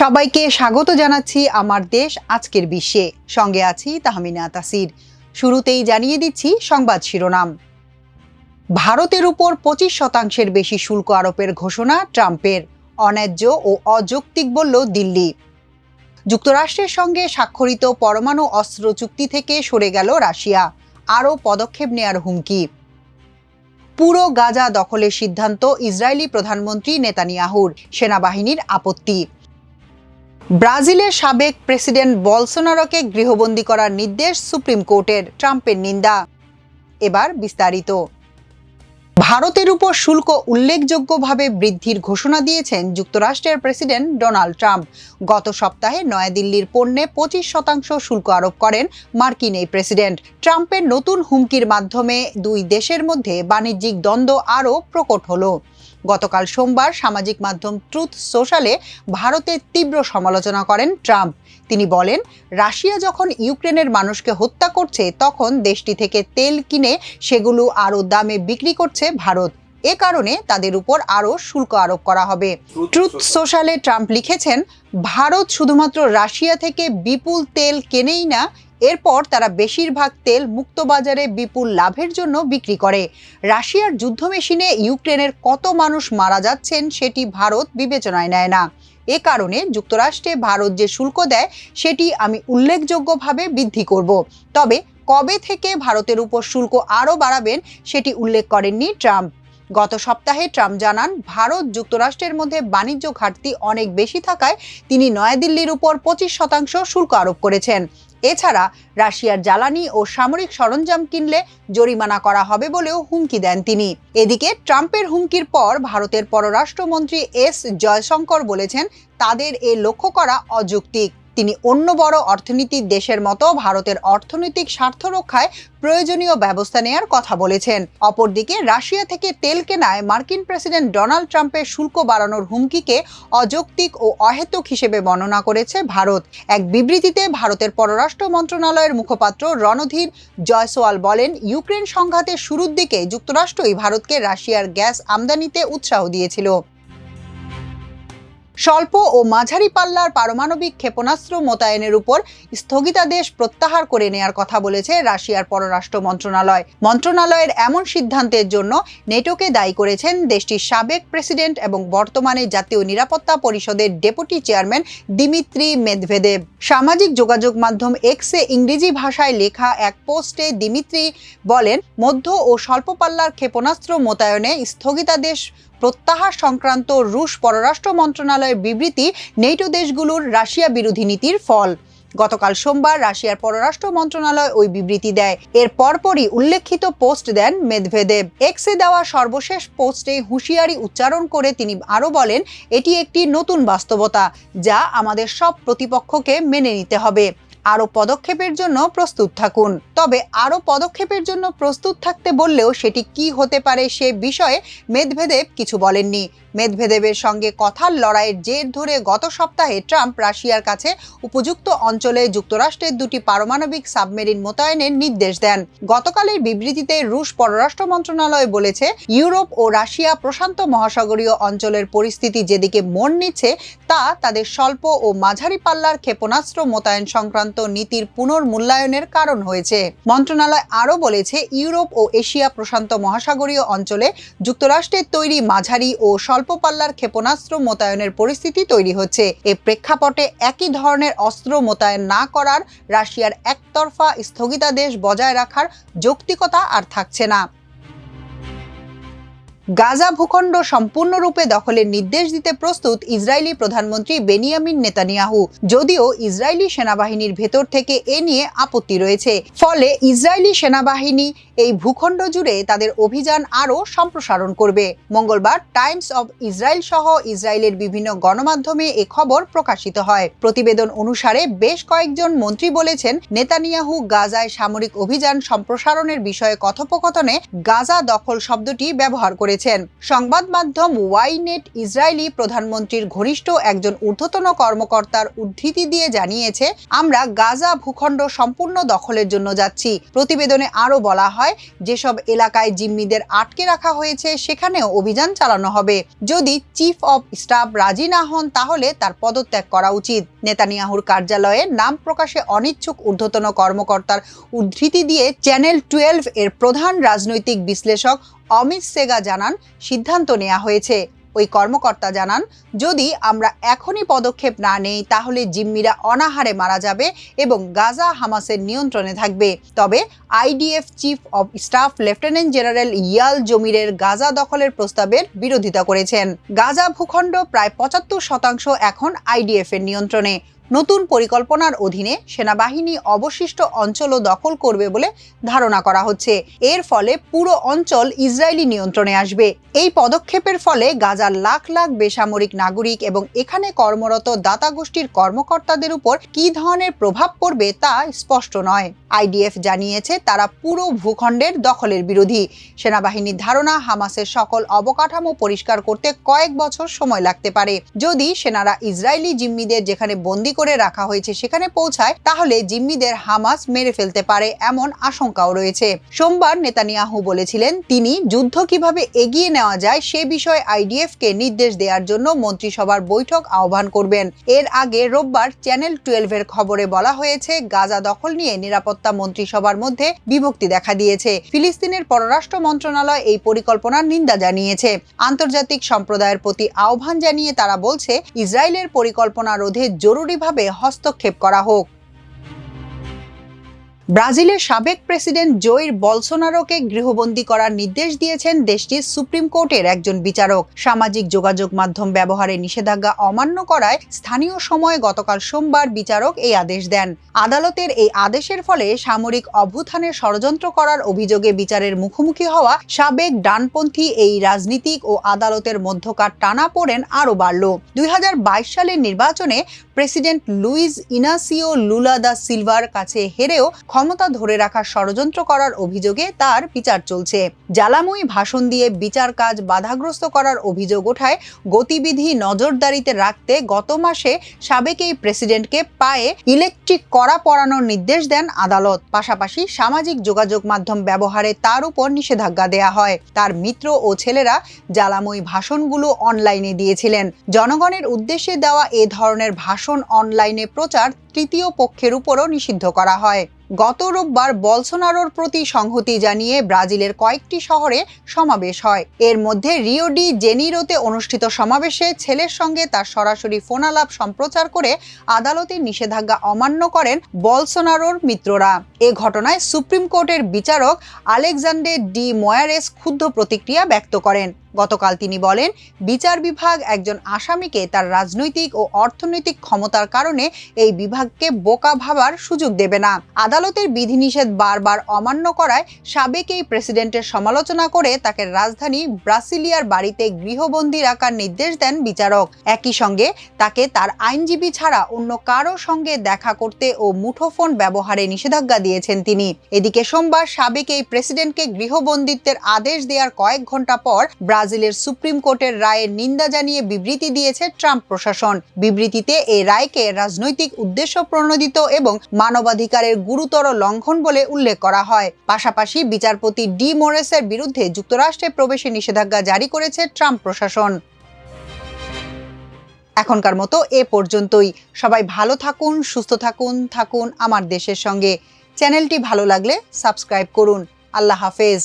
সবাইকে স্বাগত জানাচ্ছি আমার দেশ আজকের বিশ্বে। সঙ্গে আছি তাহমিনা তাসির। শুরুতেই জানিয়ে দিচ্ছি সংবাদ শিরোনাম। ভারতের উপর 25% বেশি শুল্ক আরোপের ঘোষণা ট্রাম্পের, অন্যায্য ও অযৌক্তিক বলল দিল্লি। যুক্তরাষ্ট্রের সঙ্গে স্বাক্ষরিত পরমাণু অস্ত্র চুক্তি থেকে সরে গেল রাশিয়া, আরও পদক্ষেপ নেয়ার হুমকি। পুরো গাজা দখলের সিদ্ধান্ত ইসরায়েলি প্রধানমন্ত্রী নেতানিয়াহুর, সেনাবাহিনীর আপত্তি। ব্রাজিলের সাবেক প্রেসিডেন্ট বলসোনারোকে গৃহবন্দী করার নির্দেশ সুপ্রিম কোর্টের, ট্রাম্পের নিন্দা। এবার বিস্তারিত। ভারতের উপর শুল্ক উল্লেখযোগ্যভাবে বৃদ্ধির ঘোষণা দিয়েছেন যুক্তরাষ্ট্রের প্রেসিডেন্ট ডোনাল্ড ট্রাম্প। গত সপ্তাহে নয়াদিল্লির পণ্যে 25% শুল্ক আরোপ করেন মার্কিন এই প্রেসিডেন্ট। ট্রাম্পের নতুন হুমকির মাধ্যমে দুই দেশের মধ্যে বাণিজ্যিক দ্বন্দ্ব আরও প্রকট হলো। গতকাল সোমবার সামাজিক মাধ্যম ট্রুথ সোশ্যালে ভারতের তীব্র সমালোচনা করেন ট্রাম্প। তিনি বলেন, রাশিয়া যখন ইউক্রেনের মানুষকে হত্যা করছে তখন দেশটি থেকে তেল কিনে সেগুলো আরও দামে বিক্রি করছে ভারত। এ কারণে তাদের উপর আরও শুল্ক আরোপ করা হবে। ট্রুথ সোশ্যালে ট্রাম্প লিখেছেন, ভারত শুধুমাত্র রাশিয়া থেকে বিপুল তেল কেনেই না, এরপর তারা বেশিরভাগ তেল মুক্তবাজারে বিপুল লাভের জন্য বিক্রি করে। রাশিয়ার যুদ্ধ মেশিনে ইউক্রেনের কত মানুষ মারা যাচ্ছেন সেটি ভারত বিবেচনায় নেয় না। এ কারণে যুক্তরাষ্ট্রে ভারত যে শুল্ক দেয় সেটি আমি উল্লেখযোগ্যভাবে বৃদ্ধি করব। তবে কবে থেকে ভারতের উপর শুল্ক আরও বাড়াবেন সেটি উল্লেখ করেননি ট্রাম্প। গত সপ্তাহে ট্রাম্প জানান, ভারত যুক্তরাষ্ট্রের মধ্যে বাণিজ্য ঘাটতি অনেক বেশি থাকায় তিনি নয়াদিল্লির উপর 25% শুল্ক আরোপ করেছেন। এছাড়া রাশিয়ার জ্বালানি ও সামরিক সরঞ্জাম কিনলে জরিমানা করা হবে বলেও হুমকি দেন তিনি। এদিকে ট্রাম্পের হুমকির পর ভারতের পররাষ্ট্রমন্ত্রী এস জয়শঙ্কর বলেছেন, তাদের এ লক্ষ্য করা অযৌক্তিক। তিনি অন্য বড় অর্থনীতির দেশের মতো ভারতের অর্থনৈতিক স্বার্থ রক্ষায় প্রয়োজনীয় ব্যবস্থা নেয়ার কথা বলেছেন। অপরদিকে রাশিয়া থেকে তেল কেনায় মার্কিন প্রেসিডেন্ট ডোনাল্ড ট্রাম্পের শুল্ক বাড়ানোর হুমকিকে অযৌক্তিক ও অহেতুক হিসেবে বর্ণনা করেছে ভারত। এক বিবৃতিতে ভারতের পররাষ্ট্র মন্ত্রণালয়ের মুখপাত্র রণধীর জয়সওয়াল বলেন, ইউক্রেন সংঘাতের শুরুর দিকে যুক্তরাষ্ট্রই ভারতকে রাশিয়ার গ্যাস আমদানিতে উৎসাহ দিয়েছিল। স্বল্প ও মাঝারি পাল্লার পারমাণবিক ক্ষেপণাস্ত্র মোতায়েনের উপর স্থগিতাদেশ প্রত্যাহার করে নেয়ার কথা বলেছে রাশিয়ার পররাষ্ট্র মন্ত্রণালয়। মন্ত্রণালয়ের এমন সিদ্ধান্তের জন্য নেটোকে দায়ী করেছেন দেশটির সাবেক প্রেসিডেন্ট এবং বর্তমানে জাতীয় নিরাপত্তা পরিষদের ডেপুটি চেয়ারম্যান দিমিত্রি মেদভেদেভ। সামাজিক যোগাযোগ মাধ্যম এক্সে ইংরেজি ভাষায় লেখা এক পোস্টে দিমিত্রি বলেন, মধ্য ও স্বল্প পাল্লার ক্ষেপণাস্ত্র মোতায়েনে স্থগিতাদেশ প্রত্যাহার সংক্রান্ত রুশ পররাষ্ট্র মন্ত্রণালয়ের বিবৃতি নেটো দেশগুলোর রাশিয়া বিরোধী নীতির ফল। গতকাল সোমবার রাশিয়ার পররাষ্ট্র মন্ত্রণালয় ওই বিবৃতি দেয়। এর পরপরই উল্লেখিত পোস্ট দেন মেদভেদেভ। এক্সে দেওয়া সর্বশেষ পোস্টে হুঁশিয়ারি উচ্চারণ করে তিনি আরও বলেন, এটি একটি নতুন বাস্তবতা যা আমাদের সব প্রতিপক্ষকে মেনে নিতে হবে। আরও পদক্ষেপের জন্য প্রস্তুত থাকুন। তবে আরও পদক্ষেপের জন্য প্রস্তুত থাকতে বললেও সেটি কি হতে পারে সে বিষয়ে মেদভেদেভ কিছু বলেননি। মেদভেদেভের সঙ্গে কথার লড়াইয়ের জের ধরে গত সপ্তাহে ট্রাম্প রাশিয়ার কাছে উপযুক্ত অঞ্চলে যুক্তরাষ্ট্রের দুটি পারমাণবিক সাবমেরিন মোতায়েনের নির্দেশ দেন। গতকালের বিবৃতিতে রুশ পররাষ্ট্র মন্ত্রণালয় বলেছে, ইউরোপ ও রাশিয়া প্রশান্ত মহাসাগরীয় অঞ্চলের পরিস্থিতি যেদিকে মোড় নিচ্ছে তা তাদের স্বল্প ও মাঝারি পাল্লার ক্ষেপণাস্ত্র মোতায়েন সংক্রান্ত নীতির পুনর্মূল্যায়নের কারণ হয়েছে। মন্ত্রণালয় আরও বলেছে, ইউরোপ ও এশিয়া প্রশান্ত মহাসাগরীয় অঞ্চলে যুক্তরাষ্ট্রের তৈরি মাঝারি ও স্বল্প পাল্লার ক্ষেপণাস্ত্র মোতায়েনের পরিস্থিতি তৈরি হচ্ছে। এ প্রেক্ষাপটে একই ধরনের অস্ত্র মোতায়েন না করার রাশিয়ার একতরফা স্থগিতাদেশ বজায় রাখার যৌক্তিকতা আর থাকছে না। গাজা ভূখণ্ড সম্পূর্ণরূপে দখলের নির্দেশ দিতে প্রস্তুত ইসরায়েলি প্রধানমন্ত্রী বেনিয়ামিন নেতানিয়াহু, যদিও ইসরায়েলি সেনাবাহিনীর ভেতর থেকে এ নিয়ে আপত্তি রয়েছে। ফলে ইসরায়েলি সেনাবাহিনী এই ভূখণ্ড জুড়ে তাদের অভিযান আরও সম্প্রসারণ করবে। মঙ্গলবার টাইমস অব ইসরায়েল সহ ইসরায়েলের বিভিন্ন গণমাধ্যমে এ খবর প্রকাশিত হয়। প্রতিবেদন অনুসারে বেশ কয়েকজন মন্ত্রী বলেছেন, নেতানিয়াহু গাজায় সামরিক অভিযান সম্প্রসারণের বিষয়ে কথোপকথনে গাজা দখল শব্দটি ব্যবহার করেছেন। করেছেন। সংবাদ মাধ্যম ওয়াইনেট ইসরায়েলি প্রধানমন্ত্রীর ঘনিষ্ঠ একজন ঊর্ধ্বতন কর্মকর্তার উদ্ধৃতি দিয়ে জানিয়েছে, আমরা গাজা ভূখণ্ড সম্পূর্ণ দখলের জন্য যাচ্ছি। প্রতিবেদনে আরও বলা হয়, যেসব এলাকায় জিম্মিদের আটকে রাখা হয়েছে সেখানেও অভিযান চালানো হবে। যদি চিফ অব স্টাফ রাজি না হন তাহলে তার পদত্যাগ করা উচিত। নেতানিয়াহুর কার্যালয়ে নাম প্রকাশে অনিচ্ছুক ঊর্ধ্বতন কর্মকর্তার উদ্ধৃতি দিয়ে চ্যানেল 12 এর প্রধান রাজনৈতিক বিশ্লেষক অমিত সেগা জানান, সিদ্ধান্ত নেওয়া হয়েছে। ওই কর্মকর্তা জানান, যদি আমরা এখনই পদক্ষেপ না নেই তাহলে জিম্মিরা অনাহারে মারা যাবে এবং গাজা হামাসের নিয়ন্ত্রণে থাকবে। তবে IDF chief of staff lieutenant general Eyal জমিরের গাজা দখলের প্রস্তাবের বিরোধিতা করেছেন। গাজা ভূখণ্ড প্রায় 75% এখন আইডিএফ এর নিয়ন্ত্রণে। নতুন পরিকল্পনার অধীনে সেনাবাহিনী অবশিষ্ট অঞ্চলও দখল করবে বলে ধারণা করা হচ্ছে। এর ফলে পুরো অঞ্চল ইসরায়েলি নিয়ন্ত্রণে আসবে। এই পদক্ষেপের ফলে গাজার লাখ লাখ বেসামরিক নাগরিক এবং এখানে কর্মরত দাতা গোষ্ঠীর কর্মকর্তাদের উপর কী ধরনের প্রভাব পড়বে তা স্পষ্ট নয়। আইডিএফ জানিয়েছে তারা পুরো ভূখণ্ডের দখলের বিরোধী। সেনাবাহিনীর ধারণা, হামাসের সকল অবকাঠামো পরিষ্কার করতে কয়েক বছর সময় লাগতে পারে। যদি সেনারা ইসরায়েলি জিম্মিদের যেখানে বন্দী করে রাখা হয়েছে সেখানে পৌঁছায় তাহলে জিম্মিদের হামাস মেরে ফেলতে পারে এমন আশঙ্কাও রয়েছে। সোমবার নেতানিয়াহু বলেছিলেন তিনি যুদ্ধ কিভাবে এগিয়ে নেওয়া যায় সে বিষয়ে আইডিএফকে নির্দেশ দেওয়ার জন্য মন্ত্রিসভার বৈঠক আহ্বান করবেন। এর আগে রোববার চ্যানেল 12 এর খবরে বলা হয়েছে, গাজা দখল নিয়ে নিরাপত্তা মন্ত্রিসভার মধ্যে বিভক্তি দেখা দিয়েছে। ফিলিস্তিনের পররাষ্ট্র মন্ত্রণালয় এই পরিকল্পনার নিন্দা জানিয়েছে। আন্তর্জাতিক সম্প্রদায়ের প্রতি আহ্বান জানিয়ে তারা বলছে, ইসরায়েলের পরিকল্পনা রোধে জরুরিভাবে হস্তক্ষেপ করা হোক। ব্রাজিলের সাবেক প্রেসিডেন্ট জোইর বলসোনারোকে গৃহবন্দী করার নির্দেশ দিয়েছেন দেশটির সুপ্রিম কোর্টের একজন বিচারক। সামাজিক যোগাযোগ মাধ্যম ব্যবহারে নিষেধাজ্ঞা অমান্য করায় স্থানীয় সময়ে গতকাল সোমবার বিচারক এই আদেশ দেন। আদালতের এই আদেশের ফলে সামরিক অভ্যুত্থানের ষড়যন্ত্র করার অভিযোগে বিচারের মুখোমুখি হওয়া সাবেক ডানপন্থী এই রাজনীতিক ও আদালতের মধ্যকার টানাপোড়েন আরও বাড়ল। 2022 সালের নির্বাচনে প্রেসিডেন্ট লুইজ ইনাসিও লুলা দা সিলভার কাছে হেরেও ক্ষমতা ধরে রাখার ষড়যন্ত্র করার অভিযোগে তার বিচার চলছে। জ্বালাময়ী ভাষণ দিয়ে বিচার কাজ বাধাগ্রস্ত করার অভিযোগ ওঠায় গতিবিধি নজরদারিতে রাখতে গত মাসে সাবেক এই প্রেসিডেন্টকে পায়ে ইলেকট্রিক কড়া পরানোর নির্দেশ দেন আদালত। পাশাপাশি সামাজিক যোগাযোগ মাধ্যম ব্যবহারে তার উপর নিষেধাজ্ঞা দেয়া হয়। তার মিত্র ও ছেলেরা জ্বালাময়ী ভাষণগুলো অনলাইনে দিয়েছিলেন। জনগণের উদ্দেশ্যে দেওয়া এ ধরনের ভাষণ অনলাইনে প্রচার তৃতীয় পক্ষের উপরও নিষিদ্ধ করা হয়। গত রোববার বলসোনারোর প্রতি সংহতি জানিয়ে ব্রাজিলের কয়েকটি শহরে সমাবেশ হয়। এর মধ্যে রিও ডি জেনিরোতে অনুষ্ঠিত সমাবেশে ছেলের সঙ্গে তার সরাসরি ফোনালাপ সম্প্রচার করে আদালতের নিষেধাজ্ঞা অমান্য করেন বলসোনারোর মিত্ররা। এ ঘটনায় সুপ্রিম কোর্টের বিচারক আলেকজান্ডার ডি ময়ারেস ক্ষুব্ধ প্রতিক্রিয়া ব্যক্ত করেন। গতকাল তিনি বলেন, বিচার বিভাগ একজন আসামিকে তার রাজনৈতিক ও অর্থনৈতিক ক্ষমতার কারণে এই বিভাগকে বোকা ভাবার সুযোগ দেবে না। আদালতের বিধিনিষেধ বারবার অমান্য করায় সাবেক এই প্রেসিডেন্টের সমালোচনা করে তাকে রাজধানী ব্রাসিলিয়ার বাড়িতে গৃহবন্দী রাখার নির্দেশ দেন বিচারক। একই সঙ্গে তাকে তার আইনজীবী ছাড়া অন্য কারো সঙ্গে দেখা করতে ও মুঠোফোন ব্যবহারে নিষেধাজ্ঞা দিয়েছেন তিনি। এদিকে সোমবার সাবেক এই প্রেসিডেন্টকে গৃহবন্দিত্বের আদেশ দেওয়ার কয়েক ঘন্টা পর ব্রাজিলের সুপ্রিম কোর্টের রায়ের নিন্দা জানিয়ে বিবৃতি দিয়েছে ট্রাম্প প্রশাসন। বিবৃতিতে এই রায়কে রাজনৈতিক উদ্দেশ্য প্রণোদিত এবং মানবাধিকারের গুরুতর লঙ্ঘন বলে উল্লেখ করা হয়। পাশাপাশি বিচারপতি ডি মোরেসের বিরুদ্ধে যুক্তরাষ্ট্রে প্রবেশে নিষেধাজ্ঞা জারি করেছে ট্রাম্প প্রশাসন। এখনকার মতো এ পর্যন্তই। সবাই ভালো থাকুন, সুস্থ থাকুন আমার দেশের সঙ্গে। চ্যানেলটি ভালো লাগলে সাবস্ক্রাইব করুন। আল্লাহ হাফেজ।